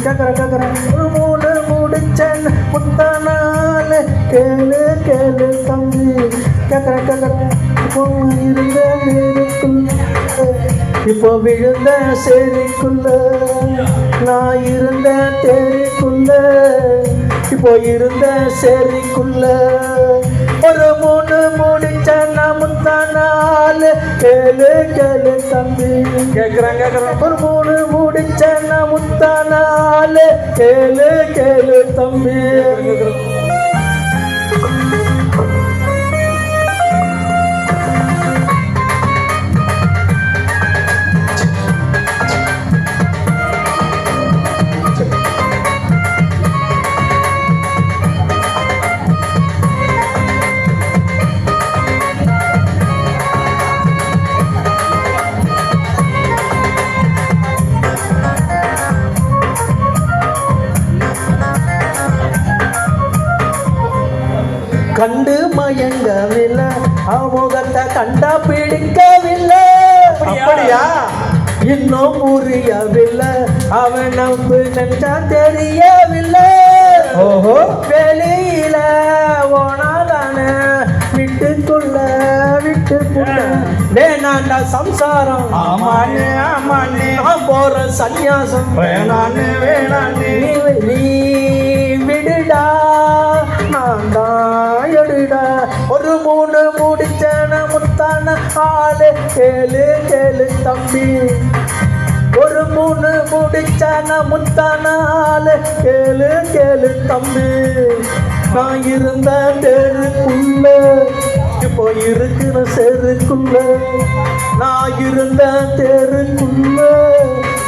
கேக்குறேன் ஒரு மூணு முடிச்சேன் முத்தானால கேளு கேளு தம்பி கேக்குறேன் இப்போ இருந்த நேருக்குள்ள இப்போ விழுந்த சேரிக்குள்ள நான் இருந்த தேரிக்குள்ள இப்போ இருந்த சேரிக்குள்ள ஒரு மூணு முடிச்சேன் முத்தானால கேளு கேளு தம்பி கேக்குறேன் ஒரு மூணு முடிச்சேன் முத்தானால கேளு கேளு தம்பி கண்டு மயங்கவில்லை முகத்தை கண்டா பிடிக்கவில்லை அப்படியா இன்னும் புரியவில்லை அவன் நம்பு சென்றா தெரியவில்லை ஓஹோ வெளியில ஓனாதான விட்டுக்குள்ள வேணாண்டா சம்சாரம் ஆமாண்ணே நான் போற சன்னியாசம் வேணாண்ணே நீ விடுடா நான் தான் எடுடா ஒரு மூணு முடிச்சன முத்தான ஆளு கேளு கேளு தம்பி ஒரு மூணு முடிச்சன முத்தான ஆளு கேளு கேளு தம்பி நான் இருந்த தெருக்குள்ள இப்போ இருக்கிற செருக்குள்ள நான் இருந்த தெருக்குள்ள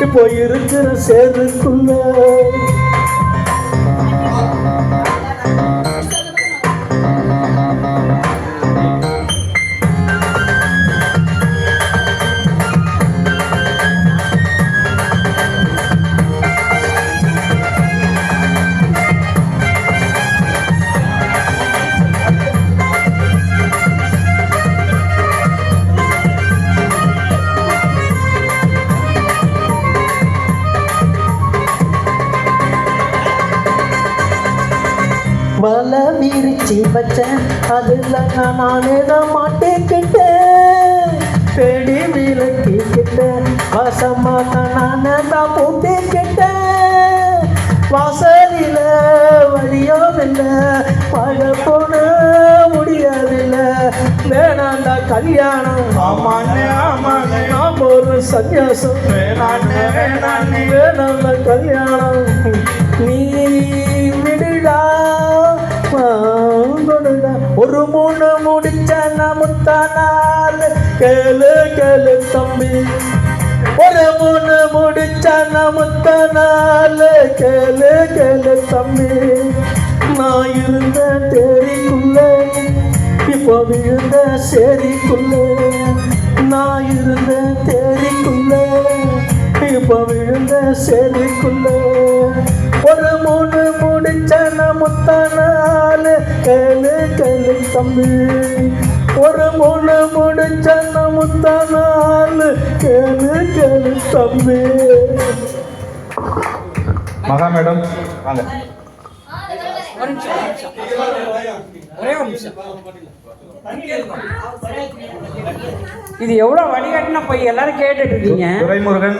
இப்போ இருக்கிற செருக்குள்ள வலை விரிச்சி வச்சேன் அதில் நானே தான் மாட்டிக்கிட்டேன் செடி விளக்கிக்கிட்டேன் வசமாக நானே தான் பூட்டிக்கிட்டேன் வாசலில் வழியோவில்லை மழை போன முடியவில்லை வேணாண்டா கல்யாணம் ஆமாண்ணே நாம் ஒரு சன்னியாசம் வேணாண்டா கல்யாணம் நீ விடுடா ஒரு மூணு முடிச்சன முத்தானால கேளு கேளு தம்பி ஒரு மூணு முடிச்சன முத்தானால கேளு கேளு தம்பி நான் இருந்த தேரிக்குள்ள இப்போ விழுந்த சேரிக்குள்ள நான் இருந்த தேரிக்குள்ள இப்போ விழுந்த சேரிக்குள்ள ஒரு மூணு முடிச்சன முத்தானால கேளு கேளு தம்பி ஒரு மூணு முடிச்சன முத்தானால கேளு கேளு தம்பி மகா மேடம் வாங்க இது எவ்வளவு வழிகாட்டினா போய் எல்லாரும் கேட்டுட்டு இருக்கீங்க துரைமுருகன்